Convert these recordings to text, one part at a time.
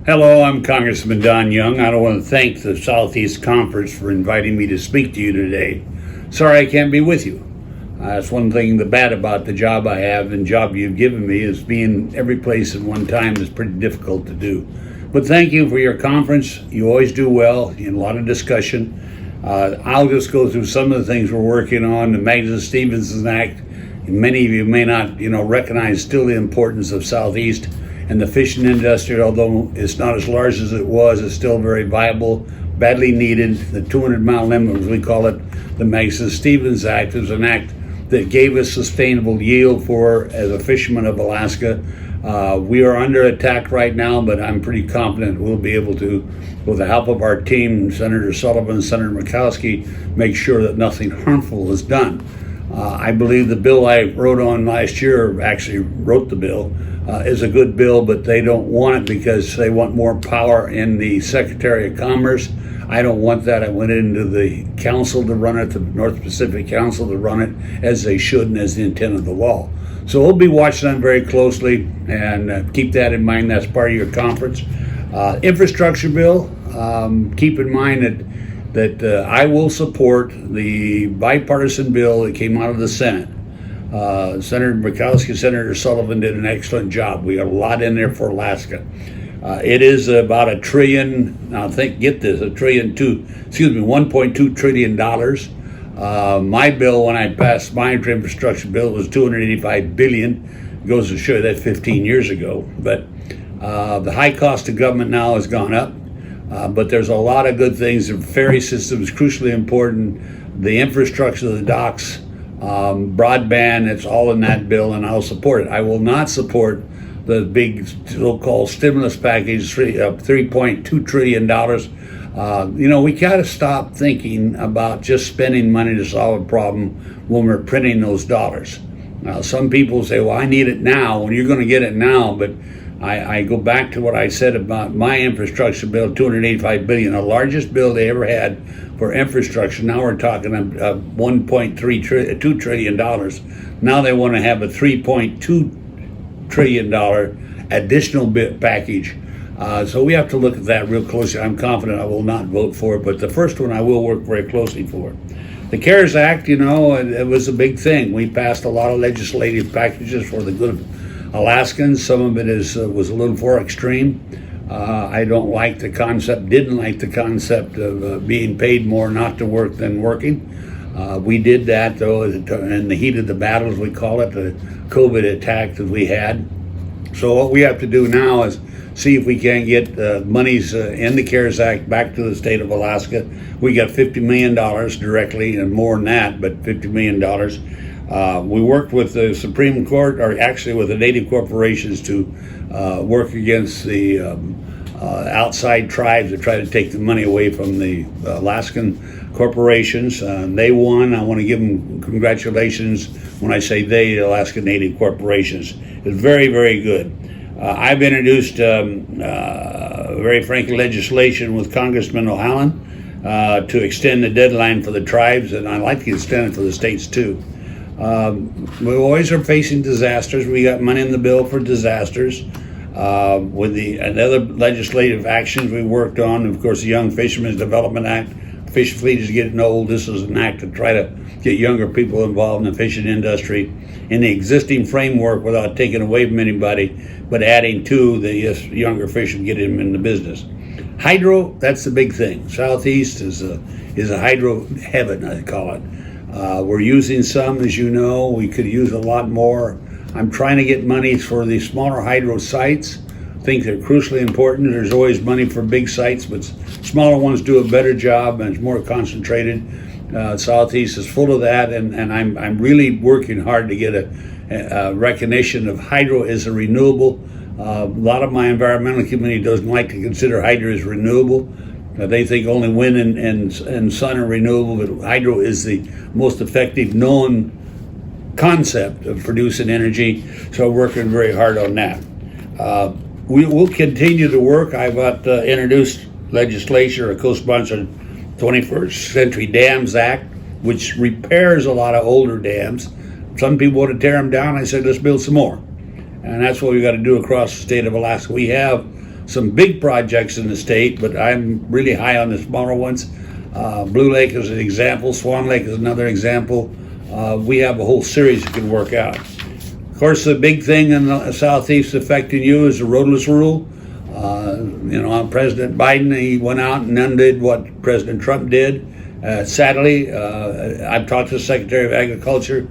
Hello, I'm Congressman Don Young. I want to thank the Southeast Conference for inviting me to speak to you today. Sorry I can't be with you. That's one thing the bad about the job I have and job you've given me is being every place at one time is pretty difficult to do. But thank you for your conference. You always do well in a lot of discussion. I'll just go through some of the things we're working on. The Magnuson-Stevens Act. Many of you may not, recognize still the importance of Southeast. And the fishing industry, although it's not as large as it was, is still very viable, badly needed. The 200-mile limit, as we call it, the Magnuson-Stevens Act, is an act that gave us sustainable yield as a fisherman of Alaska. We are under attack right now, but I'm pretty confident we'll be able to, with the help of our team, Senator Sullivan, Senator Murkowski, make sure that nothing harmful is done. I believe the bill I wrote on last year, actually wrote the bill, is a good bill, but they don't want it because they want more power in the Secretary of Commerce. I don't want that. I went into the council to run it, the North Pacific Council to run it as they should and as the intent of the law. So we'll be watching that very closely and keep that in mind. That's part of your conference. Infrastructure bill, keep in mind that I will support the bipartisan bill that came out of the Senate. Senator Murkowski, Senator Sullivan did an excellent job. We got a lot in there for Alaska. It is about $1.2 trillion. My bill, when I passed my infrastructure bill, was $285 billion. It goes to show you that 15 years ago. But the high cost of government now has gone up. But there's a lot of good things. The ferry system is crucially important. The infrastructure of the docks, broadband, it's all in that bill, and I'll support it. I will not support the big so-called stimulus package, $3.2 trillion. We got to stop thinking about just spending money to solve a problem when we're printing those dollars. Now, some people say, well, I need it now, and you're going to get it now, but I go back to what I said about my infrastructure bill, $285 billion, the largest bill they ever had for infrastructure. Now we're talking $1.2 trillion. Now they want to have a $3.2 trillion additional package. So we have to look at that real closely. I'm confident I will not vote for it, but the first one I will work very closely for. The CARES Act, it was a big thing. We passed a lot of legislative packages for the good of Alaskans. Some of it was a little for extreme. I didn't like the concept of being paid more not to work than working. We did that, though, in the heat of the battle, as we call it, the COVID attack that we had. So what we have to do now is see if we can get monies in the CARES Act back to the state of Alaska. We got $50 million directly, and more than that, but $50 million. We worked with the Supreme Court, or actually with the Native corporations, to work against the outside tribes that try to take the money away from the Alaskan corporations. They won. I want to give them congratulations. When I say they, the Alaska Native corporations. It's very, very good. I've introduced, very frankly, legislation with Congressman O'Halloran to extend the deadline for the tribes, and I'd like to extend it for the states too. We always are facing disasters. We got money in the bill for disasters. With the other legislative actions we worked on, of course, the Young Fishermen's Development Act. Fish fleet is getting old. This is an act to try to get younger people involved in the fishing industry in the existing framework without taking away from anybody, but adding to the younger fishermen, get them in the business. Hydro, that's the big thing. Southeast is a hydro heaven, I call it. We're using some, as you know. We could use a lot more. I'm trying to get money for the smaller hydro sites. I think they're crucially important. There's always money for big sites, but smaller ones do a better job and it's more concentrated. Southeast is full of that, and I'm really working hard to get a recognition of hydro as a renewable. A lot of my environmental community doesn't like to consider hydro as renewable. They think only wind and sun are renewable, but hydro is the most effective known concept of producing energy, so we're working very hard on that. We will continue to work. I've introduced legislation, a co-sponsored 21st Century Dams Act, which repairs a lot of older dams. Some people want to tear them down. I said, let's build some more. And that's what we got to do across the state of Alaska. We have some big projects in the state, but I'm really high on the smaller ones. Blue Lake is an example. Swan Lake is another example. We have a whole series that can work out. Of course, the big thing in the Southeast affecting you is the Roadless Rule. President Biden, he went out and undid what President Trump did. Sadly, I've talked to the Secretary of Agriculture.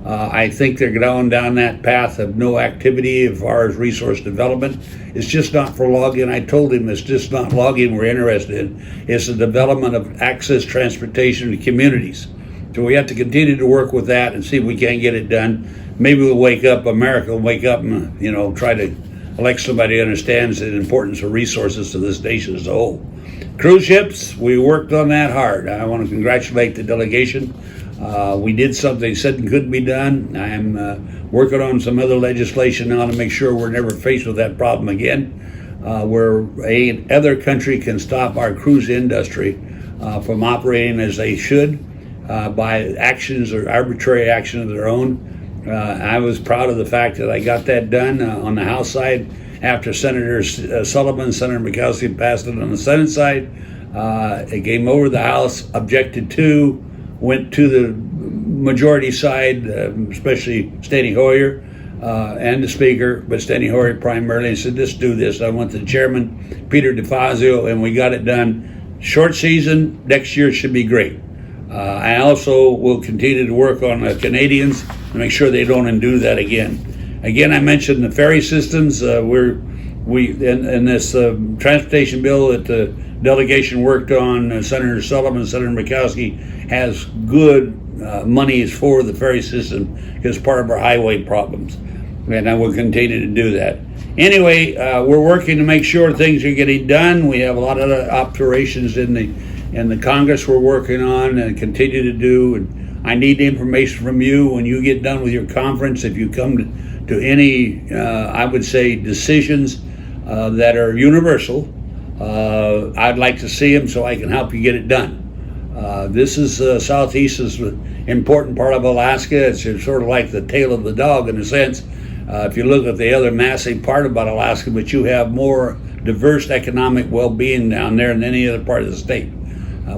I think they're going down that path of no activity as far as resource development. It's just not for logging. I told him it's just not logging we're interested in. It's the development of access transportation to communities. So we have to continue to work with that and see if we can't get it done. Maybe we'll wake up, America will wake up and, try to elect somebody who understands the importance of resources to this nation as a whole. Cruise ships, we worked on that hard. I want to congratulate the delegation. We did something said couldn't be done. I'm working on some other legislation now to make sure we're never faced with that problem again, where another country can stop our cruise industry from operating as they should by actions or arbitrary action of their own. I was proud of the fact that I got that done on the House side after Senator Sullivan, Senator Murkowski passed it on the Senate side. It came over the House, objected to, went to the majority side, especially Steny Hoyer and the Speaker, but Steny Hoyer primarily, and said, just do this. I went to the Chairman, Peter DeFazio, and we got it done. Short season, next year should be great. I also will continue to work on the Canadians to make sure they don't undo that again. Again, I mentioned the ferry systems. We in this transportation bill that the delegation worked on, Senator Sullivan, Senator Murkowski, has good monies for the ferry system as part of our highway problems, and I will continue to do that. Anyway, we're working to make sure things are getting done. We have a lot of other operations in the Congress we're working on and continue to do. And I need the information from you when you get done with your conference. If you come to any, I would say, decisions that are universal, I'd like to see them so I can help you get it done. This is Southeast is an important part of Alaska. It's sort of like the tail of the dog in a sense. If you look at the other massive part about Alaska, but you have more diverse economic well-being down there than any other part of the state.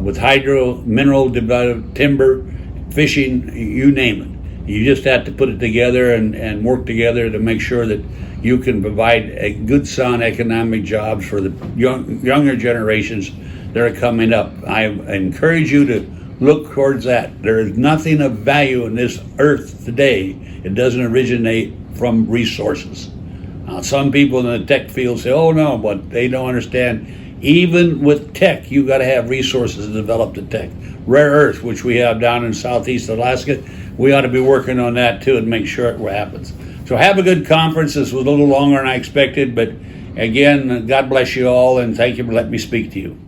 With hydro, mineral development, timber, fishing, you name it. You just have to put it together and work together to make sure that you can provide a good, sound economic jobs for the younger generations that are coming up. I encourage you to look towards that. There is nothing of value in this earth today. It doesn't originate from resources. Some people in the tech field say, oh no, but they don't understand. Even with tech, you got to have resources to develop the tech. Rare earth, which we have down in Southeast Alaska, we ought to be working on that too and make sure it happens. So have a good conference. This was a little longer than I expected, but again, God bless you all, and thank you for letting me speak to you.